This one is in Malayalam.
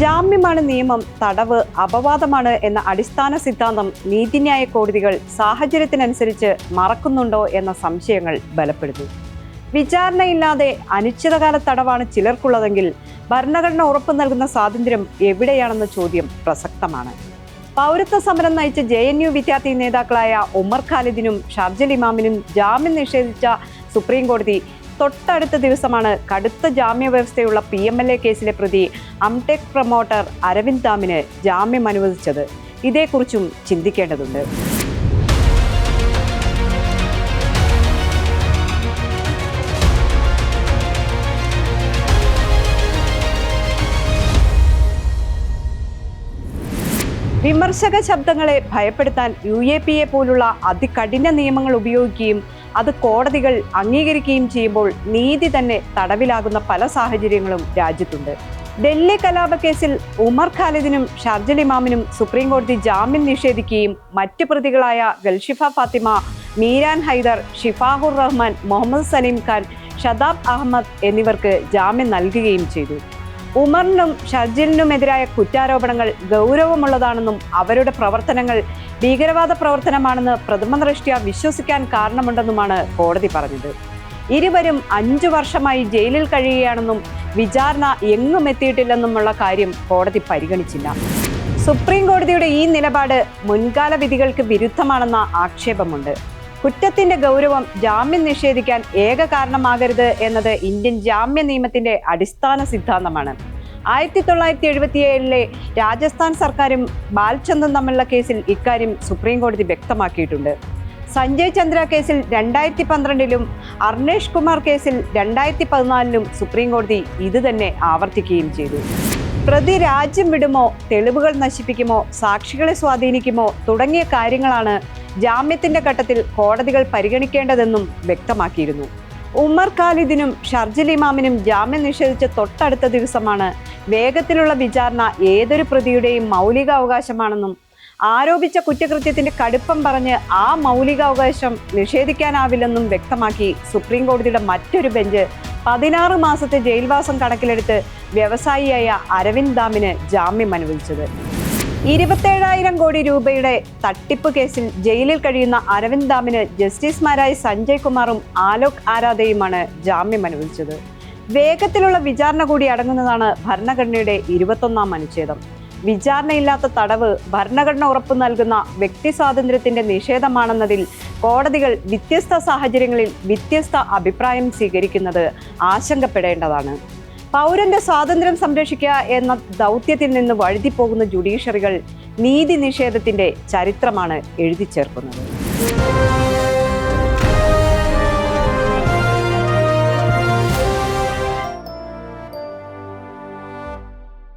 ജാമ്യമാണ് നിയമം, തടവ് അപവാദമാണ് എന്ന അടിസ്ഥാന സിദ്ധാന്തം നീതിന്യായ കോടതികൾ സാഹചര്യത്തിനനുസരിച്ച് മറക്കുന്നുണ്ടോ എന്ന സംശയങ്ങൾ ബലപ്പെടുന്നു. വിചാരണയില്ലാതെ അനിശ്ചിതകാല തടവാണ് ചിലർക്കുള്ളതെങ്കിൽ ഭരണഘടന ഉറപ്പു നൽകുന്ന സ്വാതന്ത്ര്യം എവിടെയാണെന്ന ചോദ്യം പ്രസക്തമാണ്. പൗരത്വ സമരം നയിച്ച JNU വിദ്യാർത്ഥി നേതാക്കളായ ഉമർ ഖാലിദിനും ഷർജിൽ ഇമാമിനും ജാമ്യം നിഷേധിച്ച സുപ്രീം കോടതി തൊട്ടടുത്ത ദിവസമാണ് കടുത്ത ജാമ്യ വ്യവസ്ഥയുള്ള PMLA കേസിലെ പ്രതി അംടെക് പ്രൊമോട്ടർ അരവിന്ദ് ദാമിന് ജാമ്യം അനുവദിച്ചത്. ഇതേക്കുറിച്ചും ചിന്തിക്കേണ്ടതുണ്ട്. വിമർശക ശബ്ദങ്ങളെ ഭയപ്പെടുത്താൻ UAPA പോലുള്ള അതികഠിന നിയമങ്ങൾ ഉപയോഗിക്കുകയും അത് കോടതികൾ അംഗീകരിക്കുകയും ചെയ്യുമ്പോൾ നീതി തന്നെ തടവിലാകുന്ന പല സാഹചര്യങ്ങളും രാജ്യത്തുണ്ട്. ഡൽഹി കലാപക്കേസിൽ ഉമർ ഖാലിദിനും ഷർജിൽ ഇമാമിനും സുപ്രീം കോടതി ജാമ്യം നിഷേധിക്കുകയും മറ്റ് പ്രതികളായ ഗൽഷിഫ ഫാത്തിമ, മീരാൻ ഹൈദർ, ഷിഫാഹുർ റഹ്മാൻ, മുഹമ്മദ് സലീം ഖാൻ, ഷദാബ് അഹമ്മദ് എന്നിവർക്ക് ജാമ്യം നൽകുകയും ചെയ്തു. ഉമറിനും ഷർജിലിനുമെതിരായ കുറ്റാരോപണങ്ങൾ ഗൗരവമുള്ളതാണെന്നും അവരുടെ പ്രവർത്തനങ്ങൾ ഭീകരവാദ പ്രവർത്തനമാണെന്ന് പ്രഥമ ദൃഷ്ട്യാ വിശ്വസിക്കാൻ കാരണമുണ്ടെന്നുമാണ് കോടതി പറഞ്ഞത്. ഇരുവരും 5 വർഷമായി ജയിലിൽ കഴിയുകയാണെന്നും വിചാരണ എങ്ങും എത്തിയിട്ടില്ലെന്നുമുള്ള കാര്യം കോടതി പരിഗണിച്ചില്ല. സുപ്രീം കോടതിയുടെ ഈ നിലപാട് മുൻകാല വിധികൾക്ക് വിരുദ്ധമാണെന്ന ആക്ഷേപമുണ്ട്. കുറ്റത്തിന്റെ ഗൗരവം ജാമ്യം നിഷേധിക്കാൻ ഏക കാരണമാകരുത് എന്നത് ഇന്ത്യൻ ജാമ്യ നിയമത്തിന്റെ അടിസ്ഥാന സിദ്ധാന്തമാണ്. 1977 രാജസ്ഥാൻ സർക്കാരും ബാൽചന്ദും തമ്മിലുള്ള കേസിൽ ഇക്കാര്യം സുപ്രീം കോടതി വ്യക്തമാക്കിയിട്ടുണ്ട്. സഞ്ജയ് ചന്ദ്ര കേസിൽ 2012 അർണേഷ് കുമാർ കേസിൽ 2014 സുപ്രീം കോടതി ഇത് തന്നെ ആവർത്തിക്കുകയും ചെയ്തു. പ്രതി രാജ്യം വിടുമോ, തെളിവുകൾ നശിപ്പിക്കുമോ, സാക്ഷികളെ സ്വാധീനിക്കുമോ തുടങ്ങിയ കാര്യങ്ങളാണ് ജാമ്യത്തിന്റെ ഘട്ടത്തിൽ കോടതികൾ പരിഗണിക്കേണ്ടതെന്നും വ്യക്തമാക്കിയിരുന്നു. ഉമർ ഖാലിദിനും ഷർജിൽ ഇമാമിനും ജാമ്യം നിഷേധിച്ച തൊട്ടടുത്ത ദിവസമാണ് വേഗത്തിലുള്ള വിചാരണ ഏതൊരു പ്രതിയുടെയും മൗലികാവകാശമാണെന്നും ആരോപിച്ച കുറ്റകൃത്യത്തിന്റെ കടുപ്പം പറഞ്ഞ് ആ മൗലികാവകാശം നിഷേധിക്കാനാവില്ലെന്നും വ്യക്തമാക്കി സുപ്രീം കോടതിയുടെ മറ്റൊരു ബെഞ്ച് 16 മാസത്തെ ജയിൽവാസം കണക്കിലെടുത്ത് വ്യവസായിയായ അരവിന്ദ് ദാമിന് ജാമ്യം അനുവദിച്ചത്. 27,000 കോടി രൂപയുടെ തട്ടിപ്പ് കേസിൽ ജയിലിൽ കഴിയുന്ന അരവിന്ദ് ദാമിന് ജസ്റ്റിസുമാരായ സഞ്ജയ് കുമാറും ആലോക് ആരാധയുമാണ് ജാമ്യം അനുവദിച്ചത്. വേഗത്തിലുള്ള വിചാരണ കൂടി അടങ്ങുന്നതാണ് ഭരണഘടനയുടെ 21-ാം അനുച്ഛേദം. വിചാരണയില്ലാത്ത തടവ് ഭരണഘടന ഉറപ്പു നൽകുന്ന വ്യക്തി സ്വാതന്ത്ര്യത്തിന്റെ നിഷേധമാണെന്നതിൽ കോടതികൾ വ്യത്യസ്ത സാഹചര്യങ്ങളിൽ വ്യത്യസ്ത അഭിപ്രായം സ്വീകരിക്കുന്നത് ആശങ്കപ്പെടേണ്ടതാണ്. പൗരന്റെ സ്വാതന്ത്ര്യം സംരക്ഷിക്കുക എന്ന ദൗത്യത്തിൽ നിന്ന് വഴുതിപ്പോകുന്ന ജുഡീഷ്യറികൾ നീതി നിഷേധത്തിന്റെ ചരിത്രമാണ് എഴുതി ചേർക്കുന്നത്.